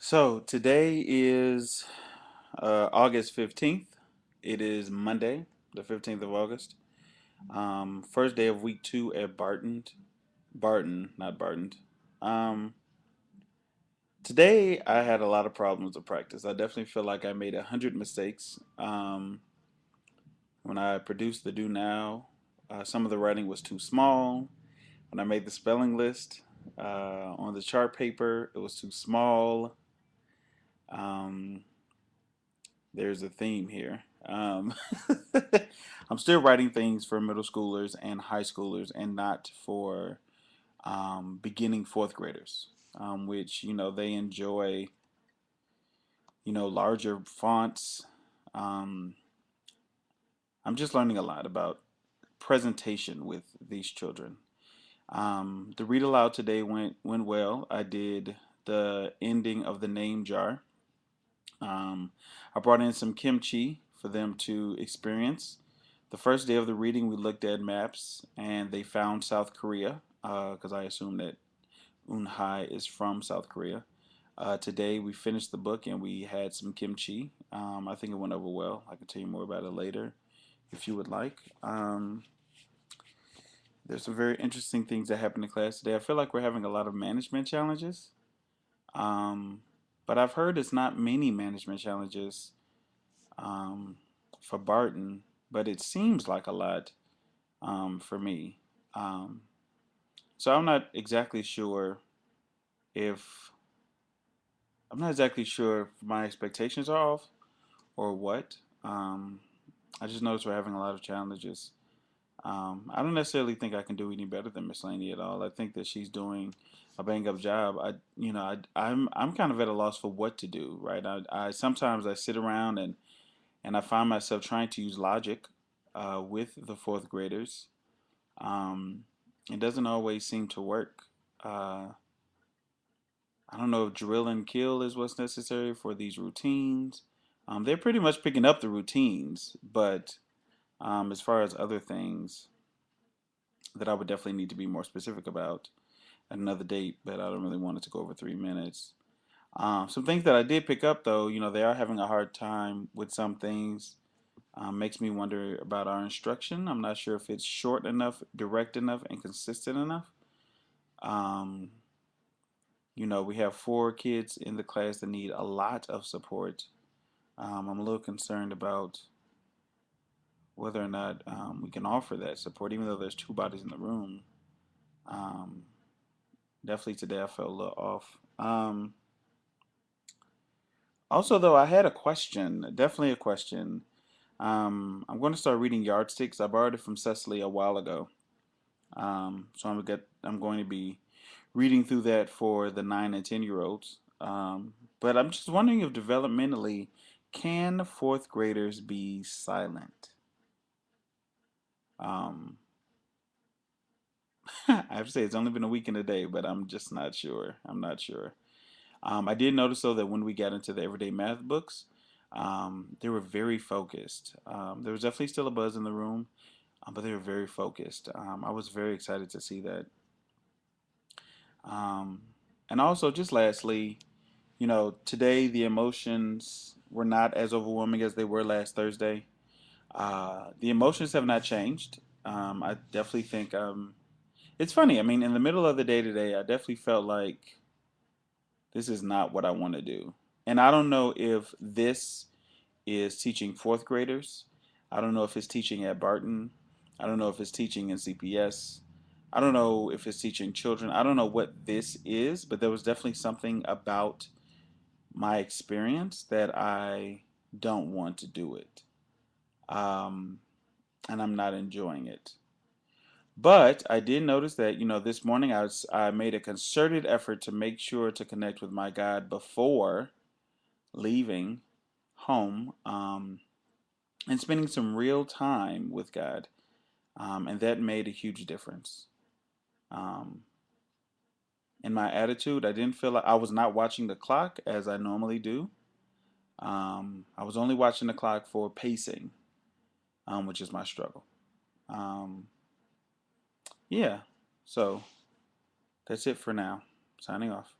So today is August 15th. It is Monday, the 15th of August. First day of week two at Barton. Barton, not Barton. Um, Today I had a lot of problems with practice. I definitely feel like I made 100 mistakes. When I produced the do now, some of the writing was too small. When I made the spelling list on the chart paper, it was too small. Um, there's a theme here. I'm still writing things for middle schoolers and high schoolers, and not for beginning fourth graders, which they enjoy. Larger fonts. Um, I'm just learning a lot about presentation with these children. The read aloud today went well. I did the ending of the name jar. Um, I brought in some kimchi for them to experience. The first day of the reading, we looked at maps and they found South Korea because I assume that Unhai is from South Korea. Today, we finished the book and we had some kimchi. I think it went over well. I can tell you more about it later if you would like. There's some very interesting things that happened in class today. I feel like we're having a lot of management challenges, um, but I've heard it's not many management challenges um, for Barton, but it seems like a lot for me. Um, so if I'm not exactly sure if my expectations are off or what. Um, I just noticed we're having a lot of challenges. I don't necessarily think I can do any better than Miss Laney at all. I think that she's doing a bang up job. I'm kind of at a loss for what to do. Right. I sometimes I sit around and I find myself trying to use logic with the fourth graders. Um, it doesn't always seem to work. Uh, I don't know if drill and kill is what's necessary for these routines. They're pretty much picking up the routines, but as far as other things that I would definitely need to be more specific about at another date, but I don't really want it to go over 3 minutes. Some things that I did pick up, though, they are having a hard time with some things. Makes me wonder about our instruction. I'm not sure if it's short enough, direct enough, and consistent enough. Um, we have 4 kids in the class that need a lot of support. I'm a little concerned about whether or not we can offer that support, even though there's 2 bodies in the room. Um, Definitely today I felt a little off. Also, though, I had a question, definitely a question. I'm going to start reading Yardsticks. I borrowed it from Cecily a while ago. I'm going to be reading through that for the 9 and 10-year-olds. But I'm just wondering if developmentally, can fourth graders be silent? Um, I have to say it's only been a week and a day, but I'm just not sure. I'm not sure. I did notice though that when we got into the everyday math books, they were very focused. There was definitely still a buzz in the room, but they were very focused. I was very excited to see that. Um, and also, just lastly, today the emotions were not as overwhelming as they were last Thursday. The emotions have not changed. I definitely think it's funny. I mean, in the middle of the day today, I definitely felt like this is not what I want to do. And I don't know if this is teaching fourth graders. I don't know if it's teaching at Barton. I don't know if it's teaching in CPS. I don't know if it's teaching children. I don't know what this is, but there was definitely something about my experience that I don't want to do it. Um, and I'm not enjoying it. But I did notice that, this morning I made a concerted effort to make sure to connect with my God before leaving home. And spending some real time with God. And that made a huge difference. Um, in my attitude, I didn't feel like I was not watching the clock as I normally do. I was only watching the clock for pacing, which is my struggle. Um, yeah, so that's it for now. Signing off.